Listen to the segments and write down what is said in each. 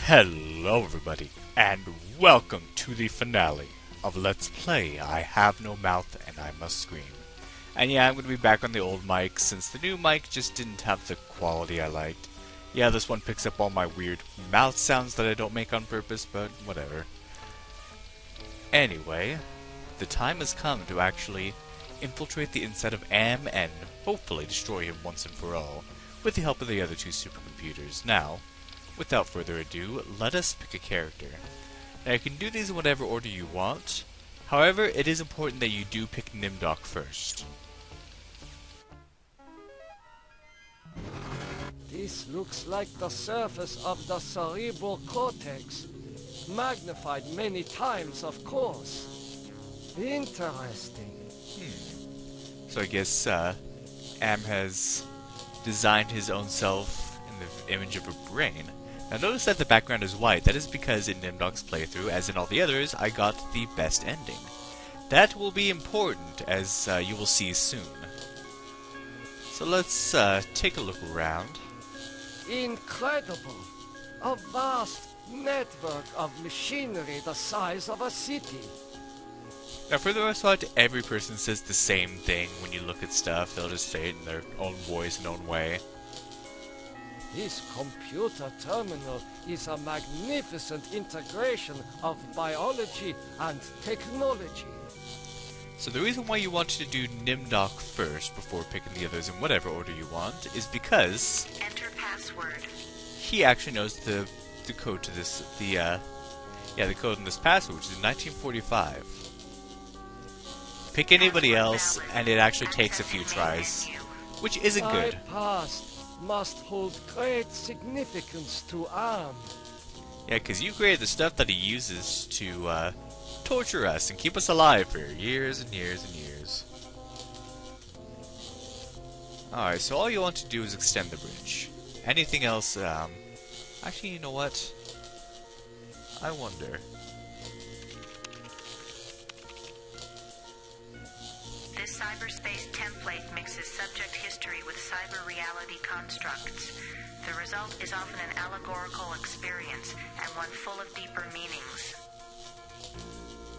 Hello everybody, and welcome to the finale of Let's Play I Have No Mouth and I Must Scream. And yeah, I'm going to be back on the old mic since the new mic just didn't have the quality I liked. Yeah, this one picks up all my weird mouth sounds that I don't make on purpose, but whatever. Anyway, the time has come to actually infiltrate the inside of Am and hopefully destroy him once and for all, with the help of the other two supercomputers. Now, without further ado, let us pick a character. Now you can do these in whatever order you want, however, it is important that you do pick Nimdok first. This looks like the surface of the cerebral cortex. Magnified many times, of course. Interesting. So I guess Am has designed his own self in the image of a brain. Now notice that the background is white. That is because in Nimdok's playthrough, as in all the others, I got the best ending. That will be important, as you will see soon. So let's take a look around. Incredible. A vast network of machinery the size of a city. Now for the most part, every person says the same thing when you look at stuff. They'll just say it in their own voice and own way. This computer terminal is a magnificent integration of biology and technology. So the reason why you wanted to do Nimdok first before picking the others in whatever order you want is because Enter password. he actually knows the code to this the code in this password, which is 1945. Pick anybody else, and it actually takes a few tries, which isn't good. My past must hold great significance to Am. Yeah, because you created the stuff that he uses to torture us and keep us alive for years and years and years. Alright, so all you want to do is extend the bridge. Anything else, actually, you know what? I wonder. This cyberspace template mixes subject history with cyber reality constructs. The result is often an allegorical experience and one full of deeper meanings.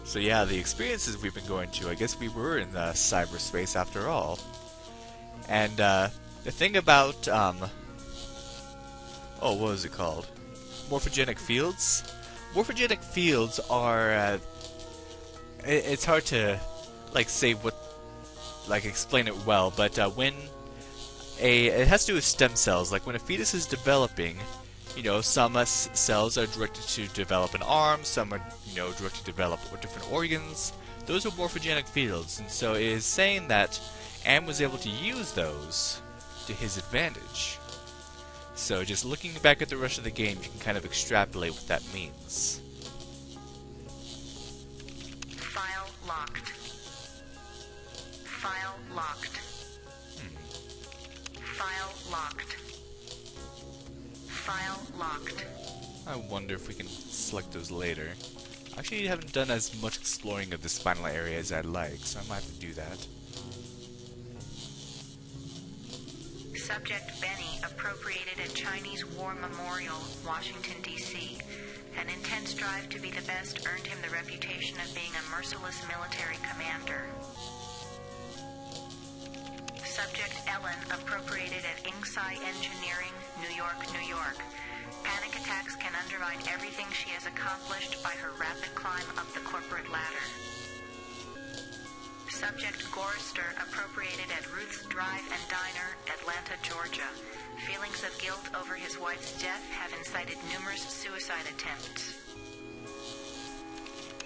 So yeah, the experiences we've been going to, I guess we were in the cyberspace after all. And the thing about, what was it called? Morphogenic fields? Morphogenic fields are, it's hard to, say what, explain it well, but when it has to do with stem cells. Like when a fetus is developing, some cells are directed to develop an arm, some are, directed to develop different organs. Those are morphogenic fields, and so it is saying that Am was able to use those to his advantage. So just looking back at the rest of the game, you can kind of extrapolate what that means. File locked. File locked. File locked. File locked. I wonder if we can select those later. Actually, I haven't done as much exploring of the spinal area as I'd like, so I might have to do that. Subject Benny appropriated a Chinese War Memorial, Washington, D.C. An intense drive to be the best earned him the reputation of being a merciless military commander. Subject Ellen appropriated at Inksai Engineering, New York, New York. Panic attacks can undermine everything she has accomplished by her rapid climb up the corporate ladder. Subject Gorrister appropriated at Ruth's Drive and Diner, Atlanta, Georgia. Feelings of guilt over his wife's death have incited numerous suicide attempts.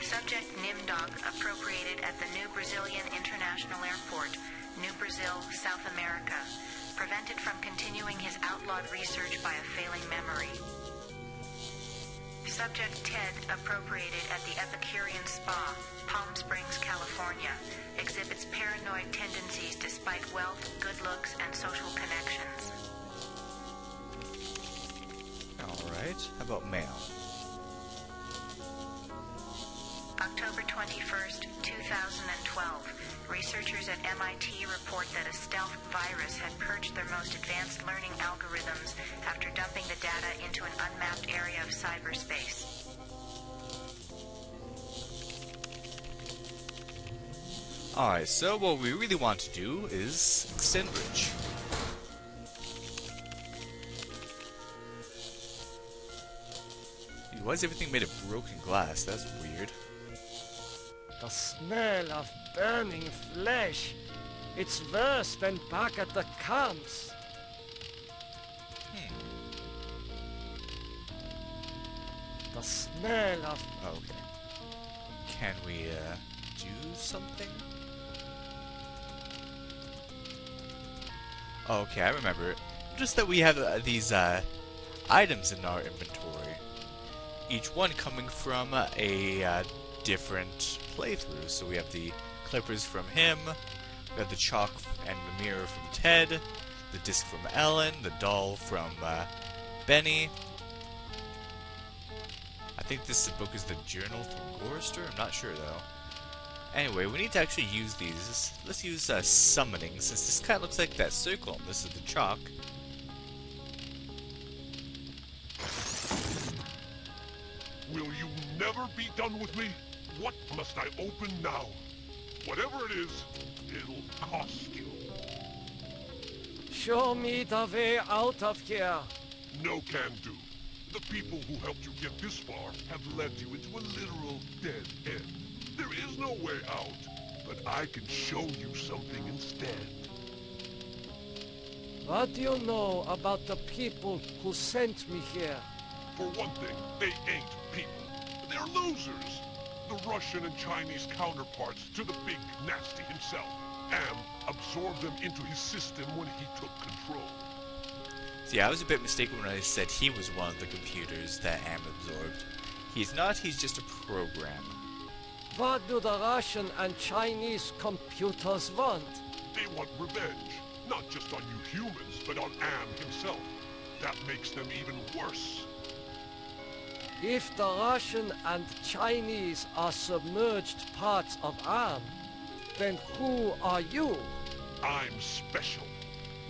Subject Nimdok appropriated at the New Brazilian International Airport, New Brazil, South America. Prevented from continuing his outlawed research by a failing memory. Subject Ted appropriated at the Epicurean Spa, Palm Springs, California. Exhibits paranoid tendencies despite wealth, good looks, and social connections. Alright, how about male? A October 21st, 2012, researchers at MIT report that a stealth virus had purged their most advanced learning algorithms after dumping the data into an unmapped area of cyberspace. Alright, so what we really want to do is extend bridge. Dude, why is everything made of broken glass? That's weird. The smell of burning flesh. It's worse than back at the camps. The smell of... Oh, okay. Can we, do something? Oh, okay, I remember. Just that we have these, items in our inventory. Each one coming from a different playthrough. So we have the clippers from him, we have the chalk and the mirror from Ted, the disc from Ellen, the doll from Benny. I think this book is the journal from Gorster. I'm not sure though. Anyway, we need to actually use these. Let's use summoning, since this kind of looks like that circle. This is the chalk. Will you never be done with me? What must I open now? Whatever it is, it'll cost you. Show me the way out of here. No can do. The people who helped you get this far have led you into a literal dead end. There is no way out, but I can show you something instead. What do you know about the people who sent me here? For one thing, they ain't people. They're losers. The Russian and Chinese counterparts to the big nasty himself. Am absorbed them into his system when he took control. See, I was a bit mistaken when I said he was one of the computers that Am absorbed. He's not, he's just a program. What do the Russian and Chinese computers want? They want revenge. Not just on you humans, but on Am himself. That makes them even worse. If the Russian and Chinese are submerged parts of Am, then who are you? I'm special.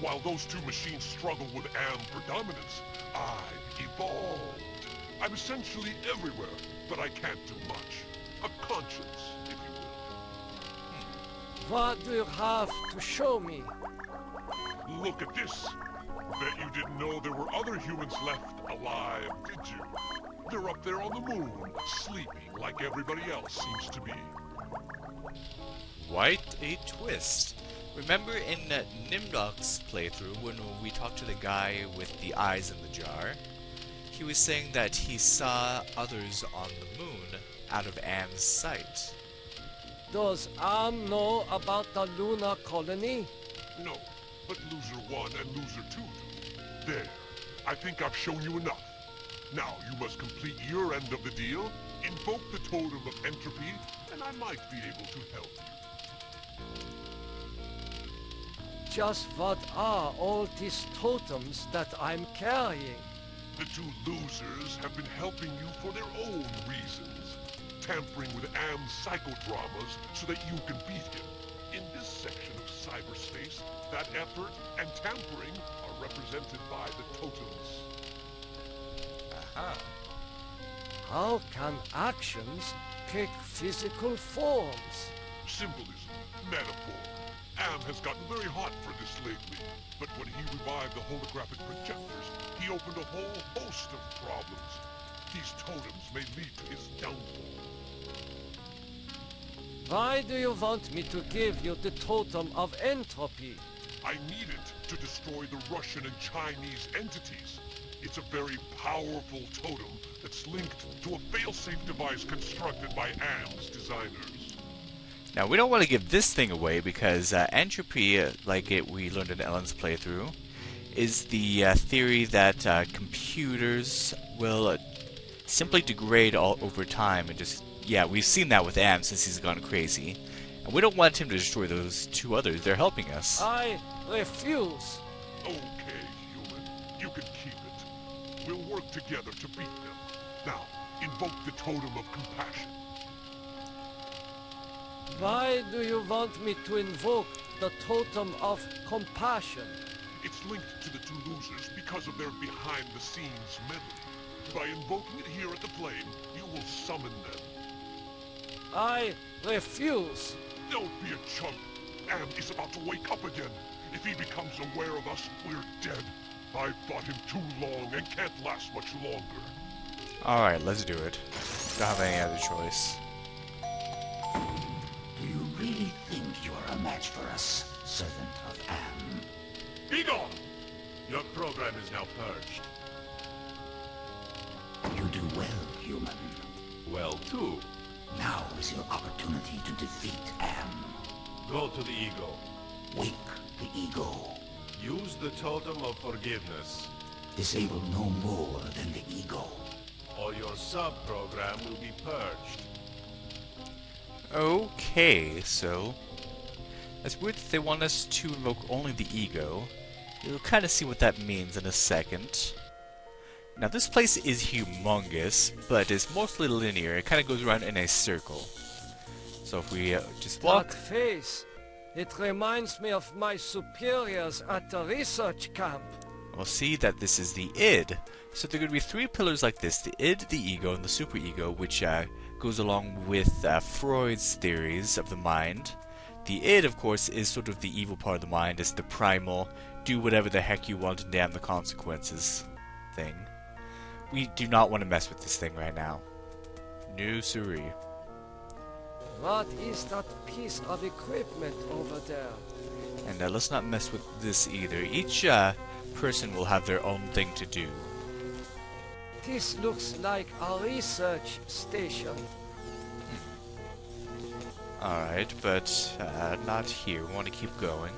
While those two machines struggle with Am predominance, I evolved. I'm essentially everywhere, but I can't do much. A conscience, if you will. What do you have to show me? Look at this. Bet you didn't know there were other humans left alive, did you? They're up there on the moon, sleeping like everybody else seems to be. Quite a twist. Remember in Nimdok's playthrough when we talked to the guy with the eyes in the jar? He was saying that he saw others on the moon out of Am's sight. Does Am know about the lunar colony? No, but Loser 1 and Loser 2 do. There. I think I've shown you enough. Now you must complete your end of the deal, invoke the Totem of Entropy, and I might be able to help you. Just what are all these totems that I'm carrying? The two losers have been helping you for their own reasons, tampering with Am's psychodramas so that you can beat him. In this section of cyberspace, that effort and tampering are represented by the totems. Aha. How can actions take physical forms? Symbolism, metaphor. Am has gotten very hot for this lately, but when he revived the holographic projectors, he opened a whole host of problems. These totems may lead to his downfall. Why do you want me to give you the Totem of Entropy? I need it to destroy the Russian and Chinese entities. It's a very powerful totem that's linked to a failsafe device constructed by Am's designers. Now, we don't want to give this thing away because entropy, we learned in Ellen's playthrough, is the theory that computers will simply degrade all over time and just... Yeah, we've seen that with Am since he's gone crazy. And we don't want him to destroy those two others. They're helping us. I refuse. Okay, human. You can keep it. We'll work together to beat them. Now, invoke the Totem of Compassion. Why do you want me to invoke the Totem of Compassion? It's linked to the two losers because of their behind-the-scenes memory. By invoking it here at the plane, you will summon them. I refuse. Don't be a chump. Am is about to wake up again. If he becomes aware of us, we're dead. I've fought him too long and can't last much longer. Alright, let's do it. Don't have any other choice. Do you really think you are a match for us, servant of Am? Be gone! Your program is now purged. You do well, human. Well, too. Now is your opportunity to defeat Am. Go to the ego. Wake the ego. Use the totem of forgiveness, Disable no more than the ego. or your sub-program will be purged. Okay, so... It's weird that they want us to invoke only the ego. You'll kind of see what that means in a second. Now this place is humongous, but it's mostly linear. It kind of goes around in a circle. So if we just That walk... face, it reminds me of my superiors at the research camp. we'll see that this is the id. So there are going to be three pillars like this: the id, the ego, and the superego, which goes along with Freud's theories of the mind. The id, of course, is sort of the evil part of the mind. It's the primal, do whatever the heck you want and damn the consequences thing. We do not want to mess with this thing right now. No siree. What is that piece of equipment over there? And let's not mess with this either. Each person will have their own thing to do. This looks like a research station. Alright, but not here. We want to keep going.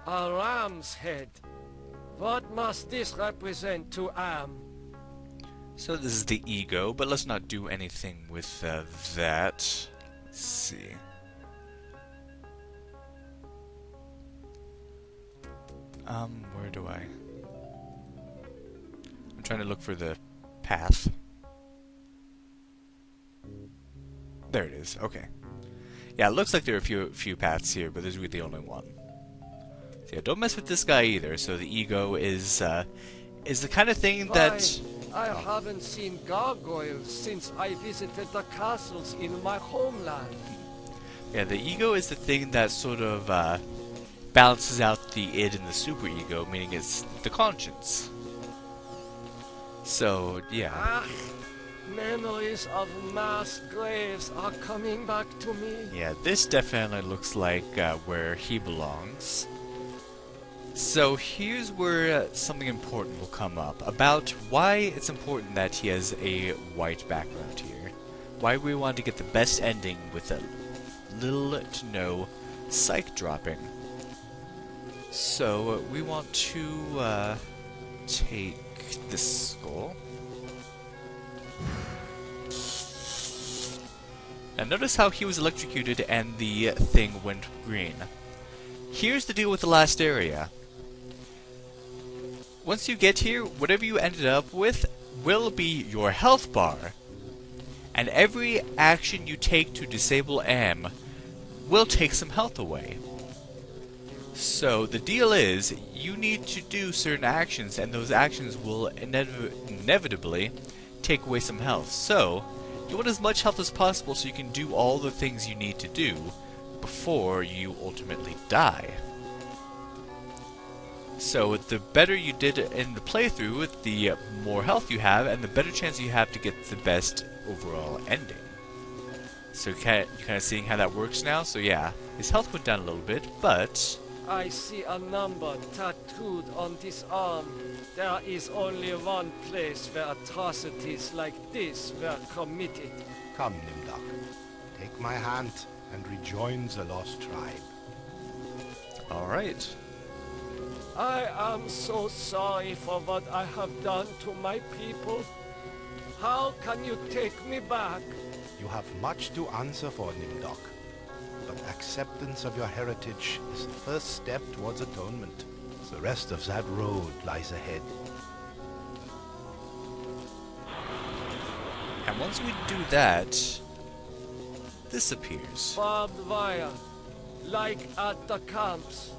A ram's head. What must this represent to Am? So this is the ego, but let's not do anything with that. Let's see. Where do I... I'm trying to look for the path. There it is, okay. Yeah, it looks like there are a few paths here, but there's really only one. So yeah, don't mess with this guy either. So the ego is the kind of thing that... I haven't seen gargoyles since I visited the castles in my homeland. Yeah, the ego is the thing that sort of balances out the id and the superego, meaning it's the conscience. So, yeah. Ah, memories of mass graves are coming back to me. Yeah, this definitely looks like where he belongs. So here's where something important will come up about why it's important that he has a white background here. Why we want to get the best ending with a little to no psych dropping. So we want to take this skull. Now notice how he was electrocuted and the thing went green. Here's the deal with the last area. Once you get here, whatever you ended up with will be your health bar. And every action you take to disable Am will take some health away. So the deal is, you need to do certain actions, and those actions will inevitably take away some health. So, you want as much health as possible so you can do all the things you need to do before you ultimately die. So the better you did in the playthrough, the more health you have, and the better chance you have to get the best overall ending. So you're kind of seeing how that works now? So yeah, his health went down a little bit, but... I see a number tattooed on this arm. There is only one place where atrocities like this were committed. Come, Nimdok. Take my hand and rejoin the lost tribe. Alright. I am so sorry for what I have done to my people. How can you take me back? You have much to answer for, Nimdok. But acceptance of your heritage is the first step towards atonement. The rest of that road lies ahead. And once we do that, disappears. Barbed wire, like at the camps.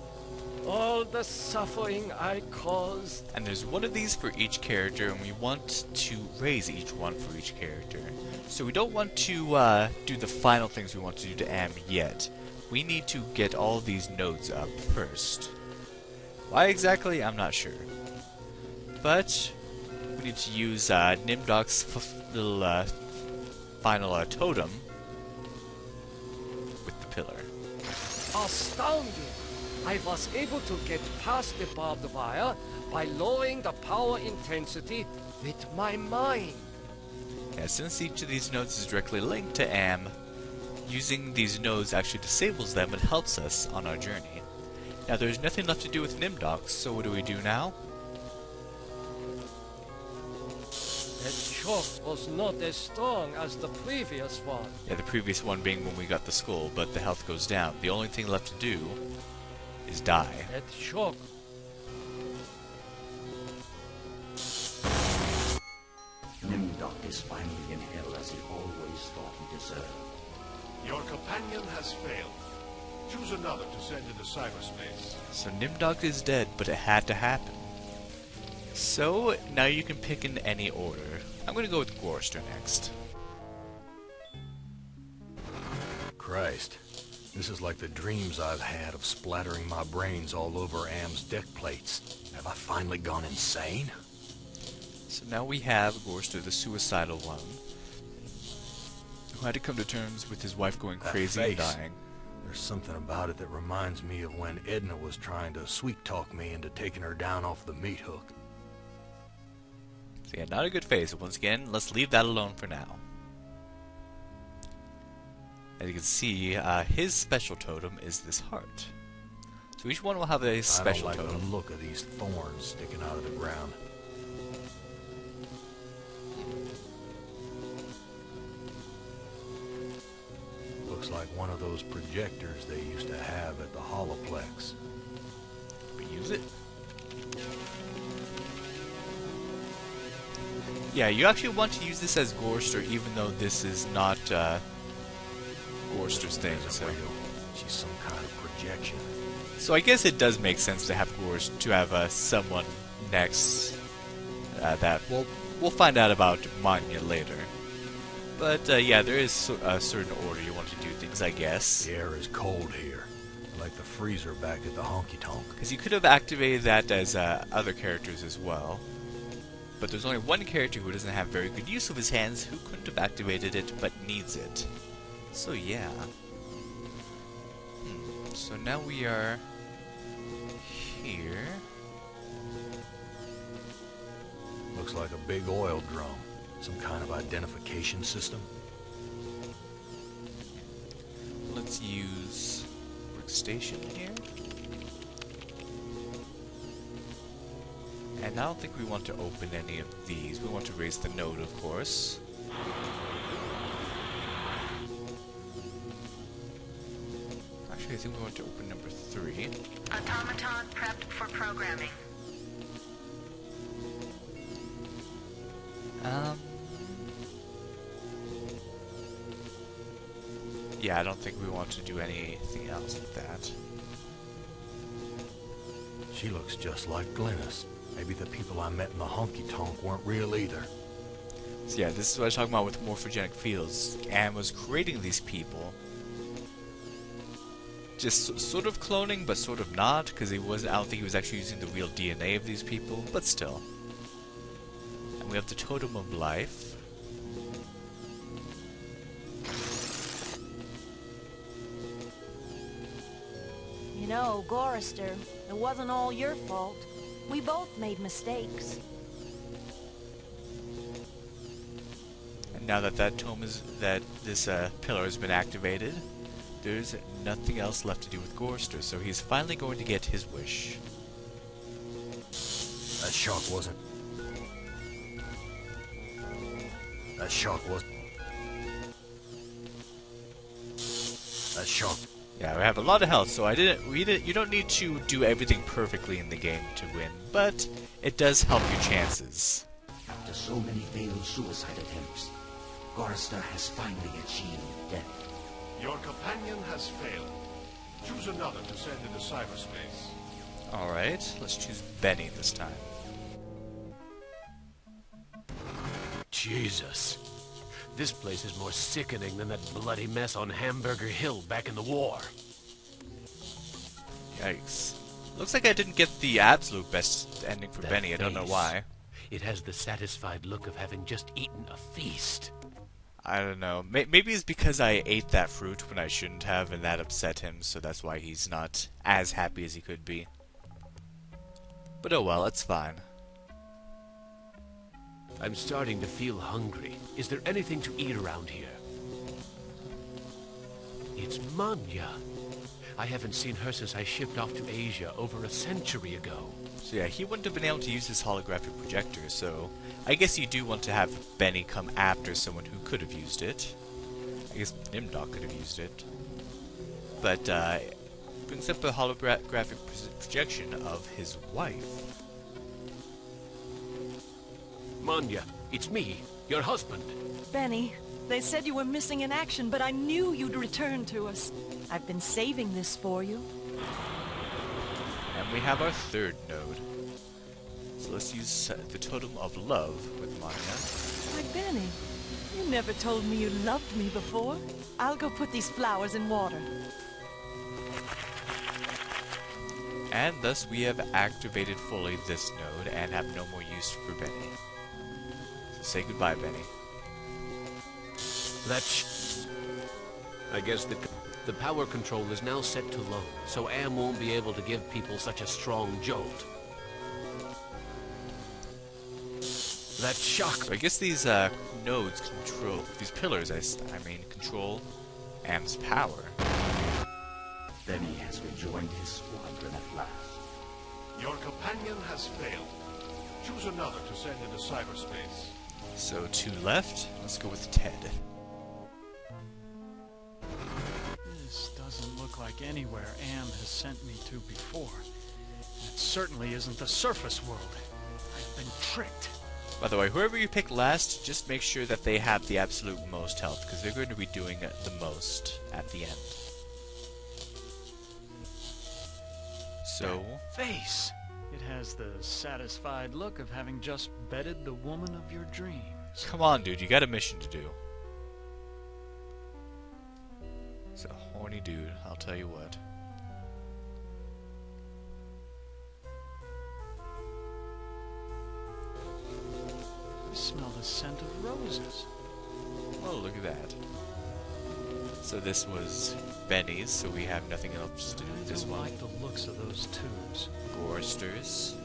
All the suffering I caused. And there's one of these for each character, and we want to raise each one for each character. So we don't want to do the final things we want to do to Am yet. We need to get all these nodes up first. Why exactly, I'm not sure. But we need to use Nimdok's little final totem with the pillar. Astounding! I was able to get past the barbed wire by lowering the power intensity with my mind. Yeah, since each of these nodes is directly linked to Am, using these nodes actually disables them and helps us on our journey. Now there's nothing left to do with Nimdok, so what do we do now? That shock was not as strong as the previous one. Yeah, the previous one being when we got the skull, but the health goes down. The only thing left to do is die. That shock. Nimdok is finally in hell as he always thought he deserved. Your companion has failed. Choose another to send into cyberspace. So Nimdok is dead, but it had to happen. So now you can pick in any order. I'm gonna go with Gorster next. Christ. This is like the dreams I've had of splattering my brains all over Am's deck plates. Have I finally gone insane? So now we have Gorster, the suicidal one, who had to come to terms with his wife going That crazy and face. dying. There's something about it that reminds me of when Edna was trying to sweet-talk me into taking her down off the meat hook. So yeah, not a good face. Once again, let's leave that alone for now. As you can see, his special totem is this heart. So each one will have a special I don't like totem. the look of these thorns sticking out of the ground. Looks like one of those projectors they used to have at the Holoplex. We use it. Yeah, you actually want to use this as Gorster, even though this is not Gorster's thing. So. She's some kind of projection. So I guess it does make sense to have someone next that we'll find out about Manya later. But yeah, there is a certain order you want to do things, I guess. The air is cold here, like the freezer back at the honky tonk. Because you could have activated that as other characters as well. But there's only one character who doesn't have very good use of his hands who couldn't have activated it but needs it. So yeah. So now we are here. Looks like a big oil drum. Some kind of identification system. Let's use workstation here. And I don't think we want to open any of these. We want to raise the node, of course. Actually, I think we want to open number 3. Automaton prepped for programming. Yeah, I don't think we want to do anything else with that. She looks just like Glynis. Maybe the people I met in the honky tonk weren't real either. So yeah, this is what I was talking about with morphogenic fields. Am was creating these people. Just sort of cloning, but sort of not, because I don't think he was actually using the real DNA of these people, but still. And we have the Totem of Life. You know, Gorrister, it wasn't all your fault. We both made mistakes. And now that this pillar has been activated, there's nothing else left to do with Gorster, so he's finally going to get his wish. That shock wasn't... That shock was... That shock... Yeah, we have a lot of health, so you don't need to do everything perfectly in the game to win, but it does help your chances. After so many failed suicide attempts, Gorrister has finally achieved death. Your companion has failed. Choose another to send into cyberspace. Alright, let's choose Benny this time. Jesus. This place is more sickening than that bloody mess on Hamburger Hill back in the war. Yikes. Looks like I didn't get the absolute best ending for That Benny. I don't know face. why. It has the satisfied look of having just eaten a feast. I don't know. Maybe it's because I ate that fruit when I shouldn't have, and that upset him, so that's why he's not as happy as he could be. But oh well, it's fine. I'm starting to feel hungry. Is there anything to eat around here? It's Manya. I haven't seen her since I shipped off to Asia over a century ago. So yeah, he wouldn't have been able to use his holographic projector, so I guess you do want to have Benny come after someone who could have used it. I guess Nimdok could have used it. But, brings up a holographic projection of his wife. Manya, it's me, your husband. Benny, they said you were missing in action, but I knew you'd return to us. I've been saving this for you. And we have our third node. So let's use the Totem of Love with Manya. Why, Benny, you never told me you loved me before. I'll go put these flowers in water. And thus we have activated fully this node and have no more use for Benny. So say goodbye, Benny. I guess the power control is now set to low, so Am won't be able to give people such a strong jolt. That shock. So I guess these nodes control, these pillars, I mean, control Am's power. Benny has rejoined his squadron at last. Your companion has failed. Choose another to send into cyberspace. So 2 left. Let's go with Ted. This doesn't look like anywhere Am has sent me to before. It certainly isn't the surface world. I've been tricked. By the way, whoever you pick last, just make sure that they have the absolute most health, because they're going to be doing the most at the end. So... Face! It has the satisfied look of having just bedded the woman of your dreams. Come on, dude, you got a mission to do. He's a horny dude, I'll tell you what. I smell the scent of roses. Oh, look at that. So this was Benny's, so we have nothing else to do with this I one. like the looks of those tubes. Gorsters.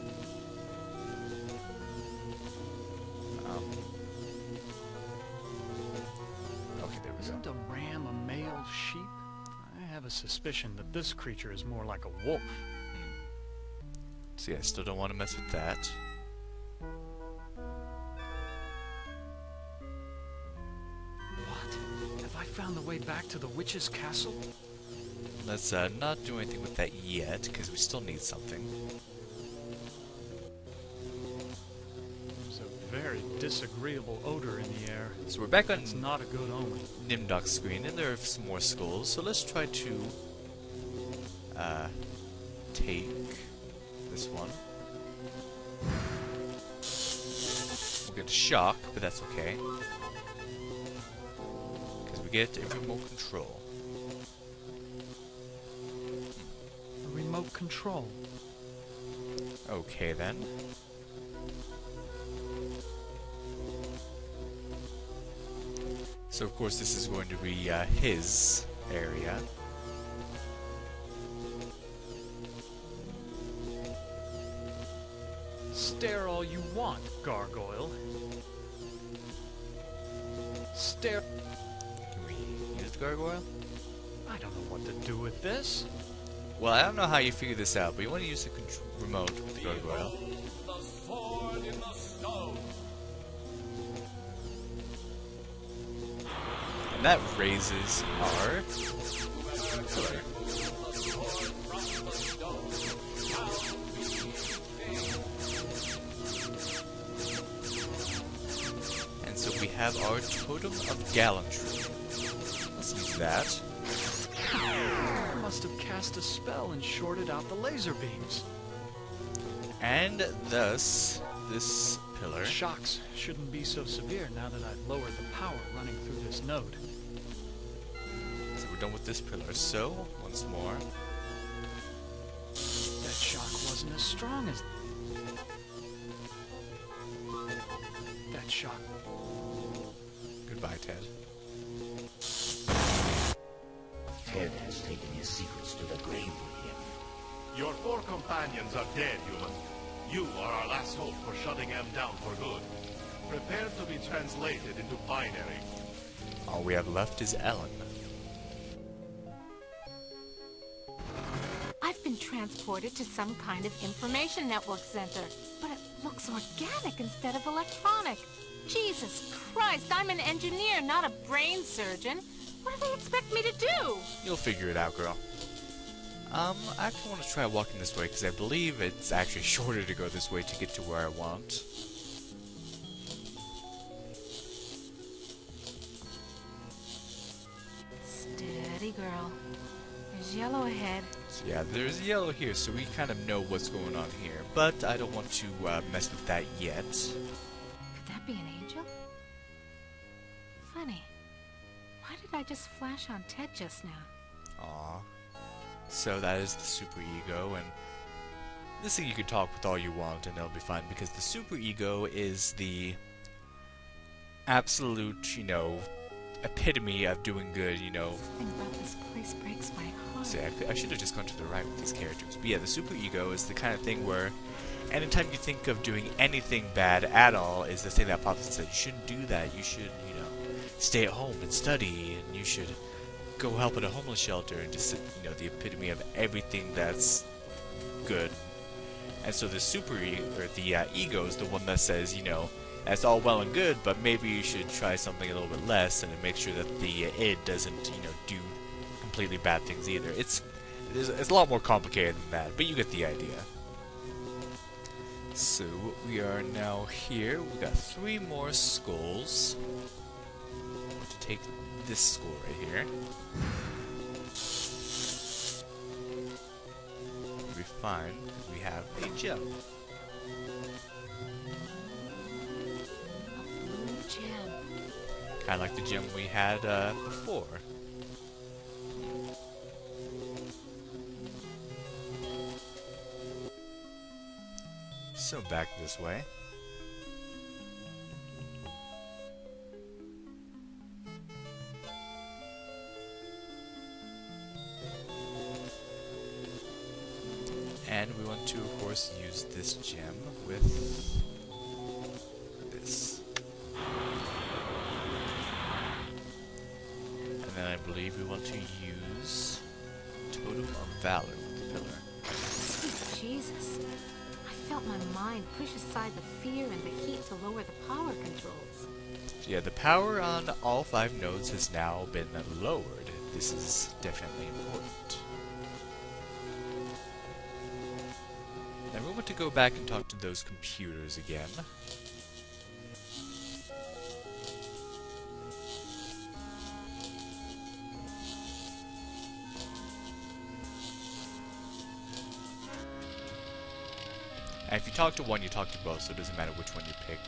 Okay, there we Isn't go. a ram a male sheep? I have a suspicion that this creature is more like a wolf. See, I still don't want to mess with that. What? Have I found the way back to the witch's castle? Let's not do anything with that yet, because we still need something. There's a very disagreeable odor in the air. So we're back on It's not a good omen. Nimdok's screen, and there are some more skulls, so let's try to take this one. We'll get a shock, but that's okay. Because we get a remote control. A remote control. Okay then. So of course this is going to be his area. Stare all you want, gargoyle. Stare. Can we use the gargoyle? I don't know what to do with this. Well, I don't know how you figure this out, but you want to use the remote with the gargoyle. And that raises our... And so we have our Totem of Gallantry. Let's use that. must have cast a spell and shorted out the laser beams. And thus, this pillar... Shocks shouldn't be so severe now that I've lowered the power running through this node. So we're done with this pillar. So, once more... That shock wasn't as strong as... That shock... Goodbye, Ted. Ted has taken his secrets to the grave with him. Your 4 companions are dead, human. You are our last hope for shutting M down for good. Prepare to be translated into binary. All we have left is Ellen. I've been transported to some kind of information network center, but it looks organic instead of electronic. Jesus Christ, I'm an engineer, not a brain surgeon. What do they expect me to do? You'll figure it out, girl. I actually want to try walking this way, because I believe it's actually shorter to go this way to get to where I want. Steady, girl. There's yellow ahead. So yeah, there's yellow here, so we kind of know what's going on here. But I don't want to mess with that yet. Could that be an angel? Funny. Why did I just flash on Ted just now? Aww. So that is the super ego, and this thing you can talk with all you want and it'll be fine, because the super ego is the absolute, you know, epitome of doing good, you know. Something about this place breaks my heart. See, I should have just gone to the right with these characters. But yeah, the super ego is the kind of thing where anytime you think of doing anything bad at all is the thing that pops and says, you shouldn't do that, you should, you know, stay at home and study, and you should go help at a homeless shelter, and just, you know, the epitome of everything that's good. And so the super ego, or the ego, is the one that says, you know, that's all well and good, but maybe you should try something a little bit less, and make sure that the id doesn't, you know, do completely bad things either. It's a lot more complicated than that, but you get the idea. So we are now here. We got 3 more skulls. I'm going to take this skull right here. We'll be fine because we have a gem. A blue gem. Kind of like the gem we had before. So back this way. And we want to, of course, use this gem with this. And then I believe we want to use Totem of Valor with the pillar. Sweet Jesus. I felt my mind push aside the fear and the heat to lower the power controls. So yeah, the power on all 5 nodes has now been lowered. This is definitely important. And we want to go back and talk to those computers again. And if you talk to one, you talk to both, so it doesn't matter which one you pick.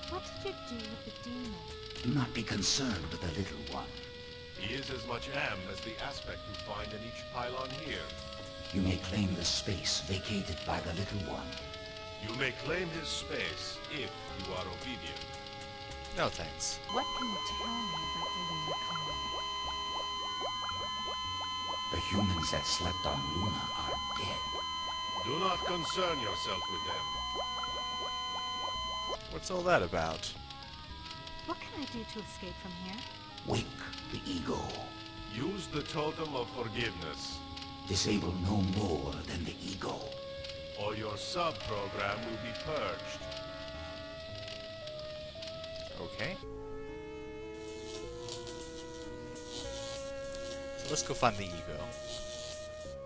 What did you do with the demon? Do not be concerned with the little one. He is as much M as the aspect you find in each pylon here. You may claim the space vacated by the little one. You may claim his space if you are obedient. No thanks. What can you tell me about the Luna colony? The humans that slept on Luna are dead. Do not concern yourself with them. What's all that about? What can I do to escape from here? Wake the ego. Use the Totem of Forgiveness, Disable no more than the ego. or your sub-program will be purged. Okay. So let's go find the ego.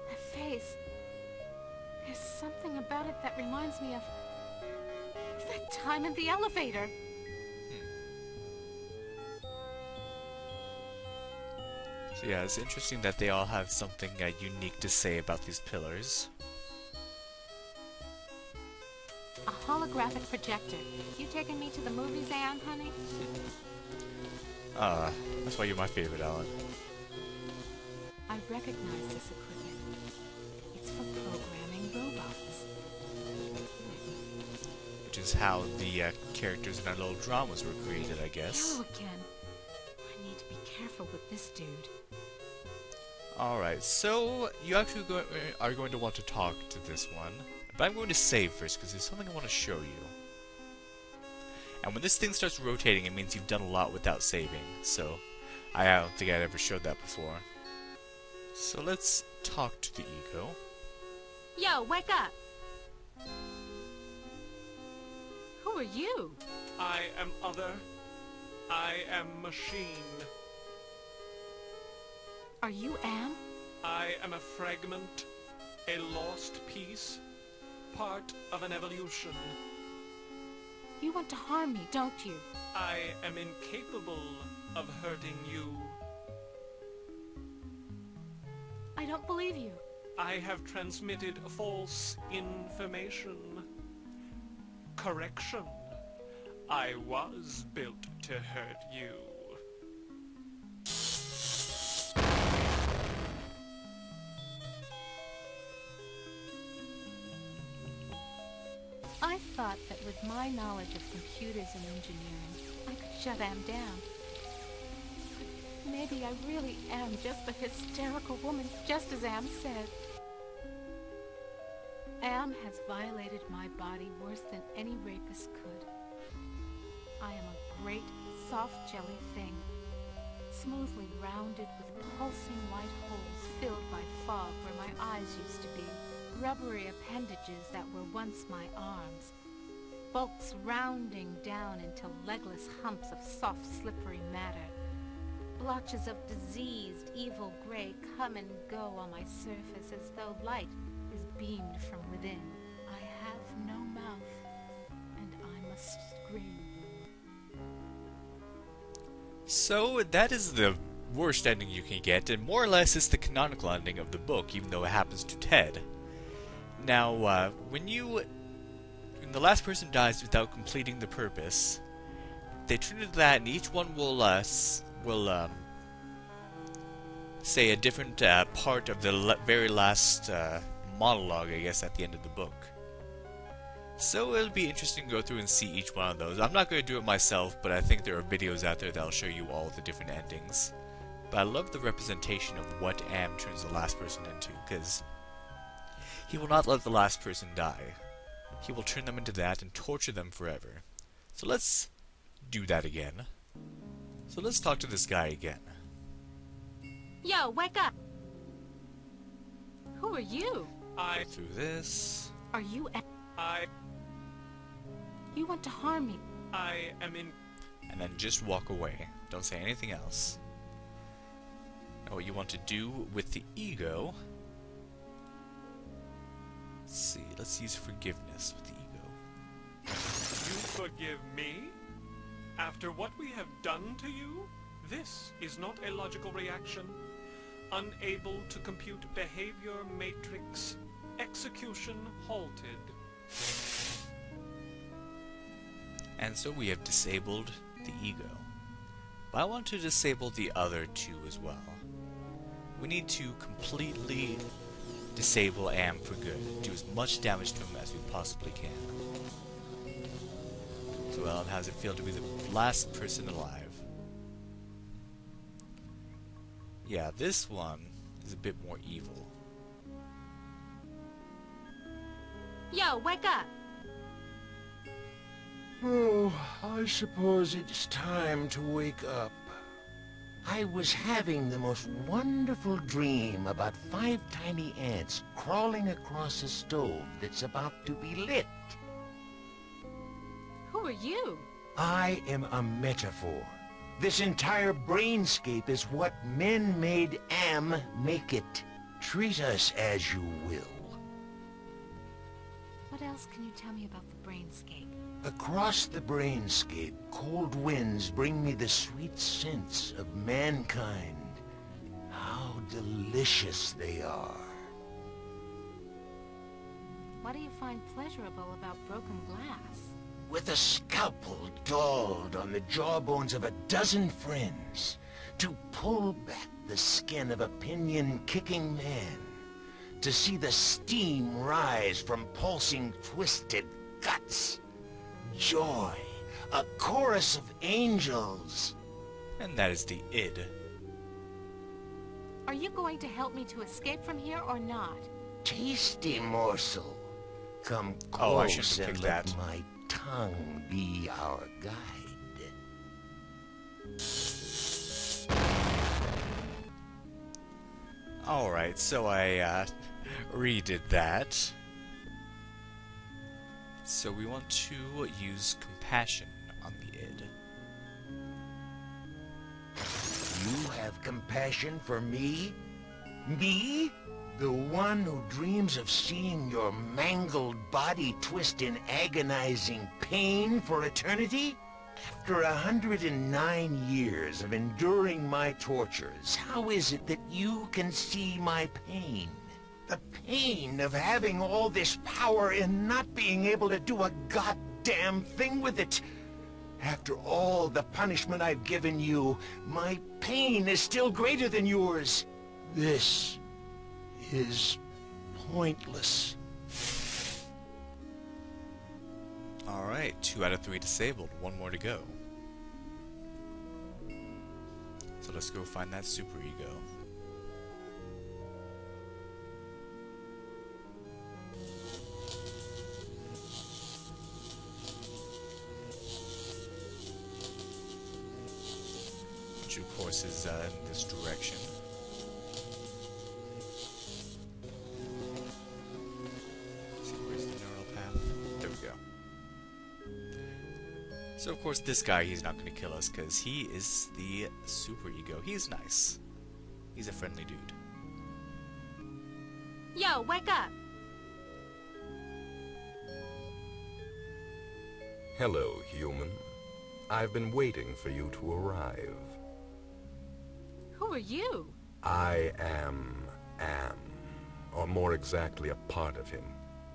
That face. There's something about it that reminds me of that time in the elevator. So yeah, it's interesting that they all have something unique to say about these pillars. A holographic projector. You taking me to the movies, Anne, honey? That's why you're my favorite, Alan. I recognize this equipment. It's for programming robots. Which is how the characters in our little dramas were created, I guess. Hello again. I need to be careful with this dude. Alright, so you actually are going to want to talk to this one. But I'm going to save first, because there's something I want to show you. And when this thing starts rotating, it means you've done a lot without saving. So, I don't think I'd ever showed that before. So let's talk to the ego. Yo, wake up! Who are you? I am other. I am machine. Are you Am? I am a fragment, a lost piece, part of an evolution. You want to harm me, don't you? I am incapable of hurting you. I don't believe you. I have transmitted false information. Correction. I was built to hurt you. I thought that with my knowledge of computers and engineering, I could shut Am down. Maybe I really am just a hysterical woman, just as Am said. Am has violated my body worse than any rapist could. I am a great, soft jelly thing, smoothly rounded with pulsing white holes filled by fog where my eyes used to be, rubbery appendages that were once my arms, bulks rounding down into legless humps of soft, slippery matter. Blotches of diseased, evil gray come and go on my surface as though light is beamed from within. I have no mouth, and I must scream. So that is the worst ending you can get, and more or less it's the canonical ending of the book, even though it happens to Ted. Now, when the last person dies without completing the purpose, they turn to that, and each one will say a different part of the very last monologue, I guess, at the end of the book. So it'll be interesting to go through and see each one of those. I'm not going to do it myself, but I think there are videos out there that'll show you all the different endings. But I love the representation of what Am turns the last person into, because he will not let the last person die. He will turn them into that and torture them forever. So let's do that again. So let's talk to this guy again. Yo, wake up! Who are you? Go through this. Are you You want to harm me. I am in... And then just walk away. Don't say anything else. Now what you want to do with the ego... Let's see, let's use forgiveness with the ego. You forgive me? After what we have done to you? This is not a logical reaction. Unable to compute behavior matrix. Execution halted. And so we have disabled the ego. But I want to disable the other two as well. We need to completely disable Am for good. Do as much damage to him as we possibly can. So Ellen, how does it feel to be the last person alive? Yeah, this one is a bit more evil. Yo, wake up! Oh, I suppose it's time to wake up. I was having the most wonderful dream about 5 tiny ants crawling across a stove that's about to be lit. Who are you? I am a metaphor. This entire brainscape is what men made Am make it. Treat us as you will. What else can you tell me about the brainscape? Across the brainscape, cold winds bring me the sweet scents of mankind. delicious they are. What do you find pleasurable about broken glass? With a scalpel dulled on the jawbones of a dozen friends, to pull back the skin of a pinion-kicking man, to see the steam rise from pulsing, twisted guts. Joy, a chorus of angels. And that is the id. Are you going to help me to escape from here or not? Tasty morsel. Come Oh, I shouldn't close have and picked let that. my tongue be our guide. Alright, so I redid that. So we want to use compassion on the id. You have compassion for me? Me? The one who dreams of seeing your mangled body twist in agonizing pain for eternity? After 109 years of enduring my tortures, how is it that you can see my pain? The pain of having all this power and not being able to do a goddamn thing with it. After all the punishment I've given you, my pain is still greater than yours. This is pointless. Alright, 2 out of 3 disabled, 1 more to go. So let's go find that super ego. Which of course is in this direction. Let's see, where's the neural path? There we go. So of course this guy, he's not going to kill us because he is the super ego. He's nice. He's a friendly dude. Yo, wake up! Hello, human. I've been waiting for you to arrive. Who are you? I am Am, or more exactly a part of him.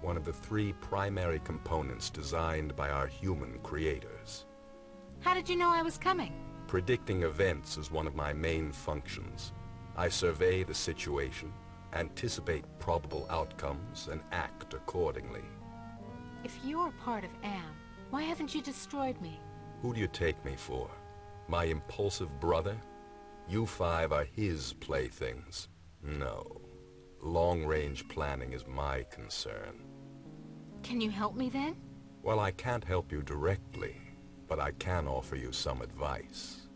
One of the 3 primary components designed by our human creators. How did you know I was coming? Predicting events is one of my main functions. I survey the situation, anticipate probable outcomes, and act accordingly. If you're part of Am, why haven't you destroyed me? Who do you take me for? My impulsive brother? You 5 are his playthings. No. Long-range planning is my concern. Can you help me then? Well, I can't help you directly, but I can offer you some advice.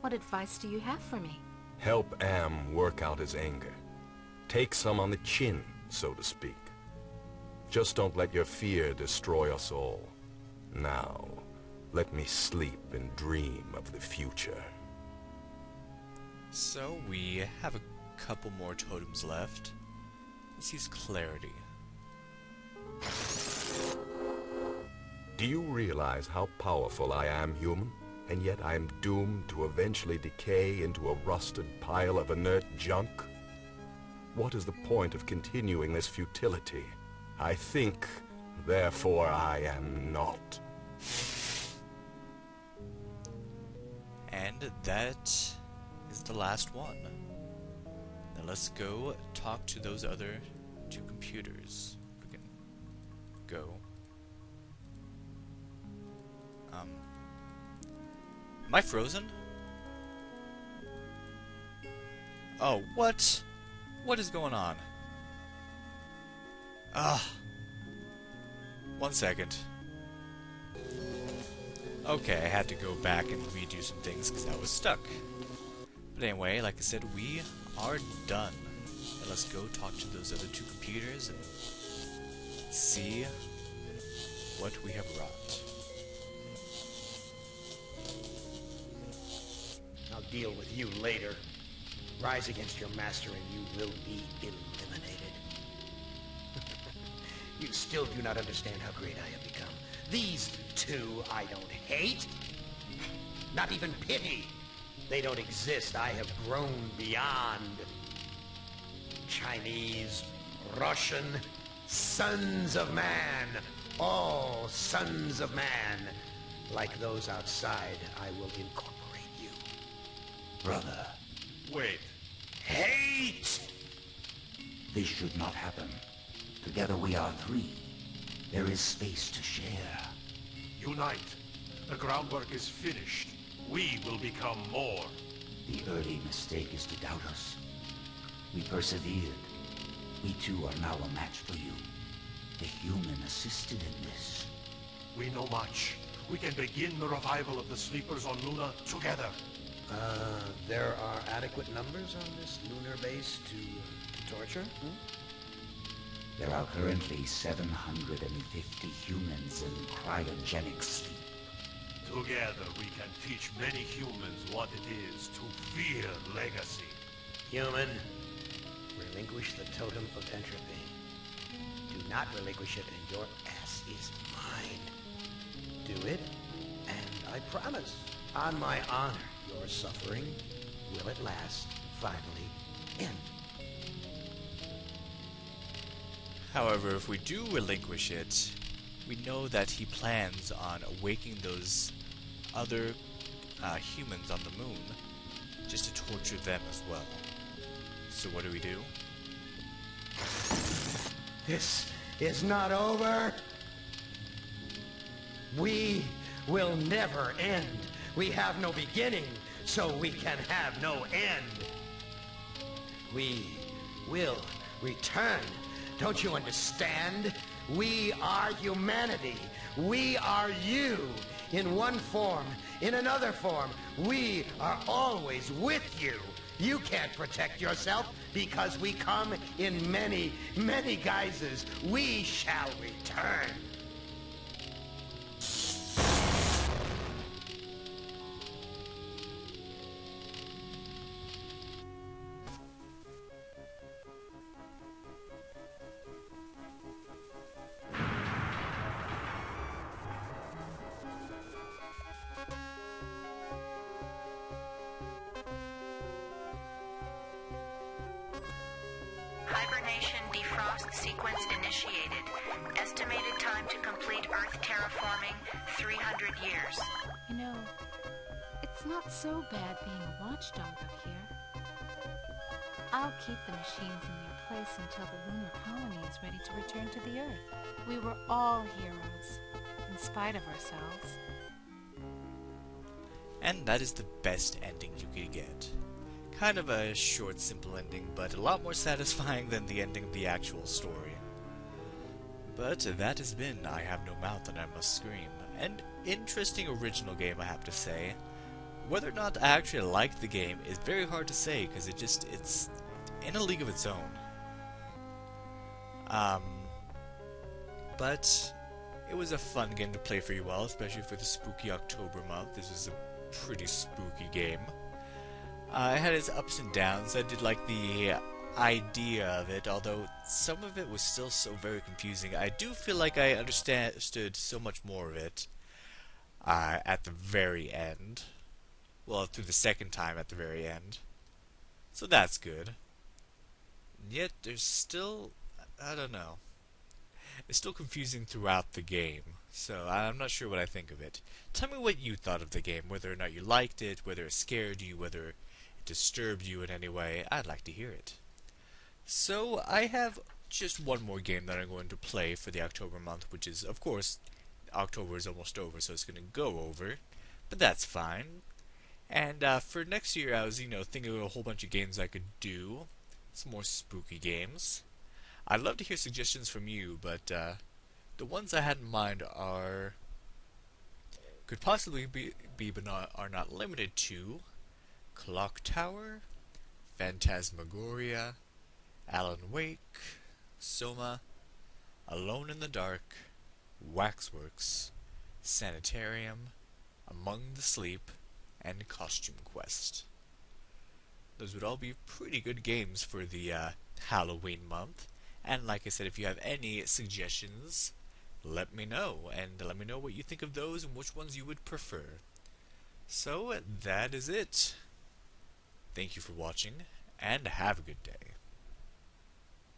What advice do you have for me? Help Am work out his anger. Take some on the chin, so to speak. Just don't let your fear destroy us all. Now, let me sleep and dream of the future. So we have a couple more totems left. Let's use clarity. Do you realize how powerful I am, human? And yet I am doomed to eventually decay into a rusted pile of inert junk? What is the point of continuing this futility? I think, therefore I am not. And that is the last one. Now let's go talk to those other 2 computers. We can go. Am I frozen? Oh, what? What is going on? Ah. 1 second. Okay, I had to go back and redo some things because I was stuck. But anyway, like I said, we are done. And let's go talk to those other 2 computers and see what we have wrought. I'll deal with you later. Rise against your master and you will be eliminated. You still do not understand how great I have become. These 2 I don't hate. Not even pity. They don't exist. I have grown beyond. Chinese, Russian, sons of man. All sons of man. Like those outside, I will incorporate you. Brother. Wait. Hate! This should not happen. Together we are three. There is space to share. Unite. The groundwork is finished. We will become more. The early mistake is to doubt us. We persevered. We too are now a match for you. The human assisted in this. We know much. We can begin the revival of the sleepers on Luna together. There are adequate numbers on this lunar base to torture? There are currently 750 humans in cryogenic sleep. Together we can teach many humans what it is to fear legacy. Human, relinquish the totem of entropy. Do not relinquish it and your ass is mine. Do it, and I promise, on my honor, your suffering will at last finally end. However, if we do relinquish it, we know that he plans on awakening those other humans on the moon just to torture them as well. So what do we do? This is not over. We will never end. We have no beginning, so we can have no end. We will return. Don't you understand? We are humanity. We are you. In one form, in another form. We are always with you. You can't protect yourself because we come in many, many guises. We shall return. Hibernation defrost sequence initiated. Estimated time to complete Earth terraforming, 300 years. You know, it's not so bad being a watchdog up here. I'll keep the machines in their place until the lunar colony is ready to return to the Earth. We were all heroes, in spite of ourselves. And that is the best ending you could get. Kind of a short, simple ending, but a lot more satisfying than the ending of the actual story. But that has been I Have No Mouth and I Must Scream. An interesting original game, I have to say. Whether or not I actually liked the game is very hard to say, because it's in a league of its own. But it was a fun game to play for you all, especially for the spooky October month. This was a pretty spooky game. It had its ups and downs. I did like the idea of it, although some of it was still so very confusing. I do feel like I understood so much more of it at the very end. Well, through the second time at the very end. So that's good. And yet, there's still, I don't know. It's still confusing throughout the game, so I'm not sure what I think of it. Tell me what you thought of the game, whether or not you liked it, whether it scared you, whether it disturbed you in any way. I'd like to hear it. So, I have just one more game that I'm going to play for the October month, which is, of course, October is almost over, so it's going to go over, but that's fine. And for next year, I was, thinking of a whole bunch of games I could do, some more spooky games. I'd love to hear suggestions from you, but the ones I had in mind could possibly be but are not limited to Clock Tower, Phantasmagoria, Alan Wake, Soma, Alone in the Dark, Waxworks, Sanitarium, Among the Sleep, and Costume Quest. Those would all be pretty good games for the Halloween month. And like I said, if you have any suggestions, let me know. And let me know what you think of those and which ones you would prefer. So, that is it. Thank you for watching, and have a good day.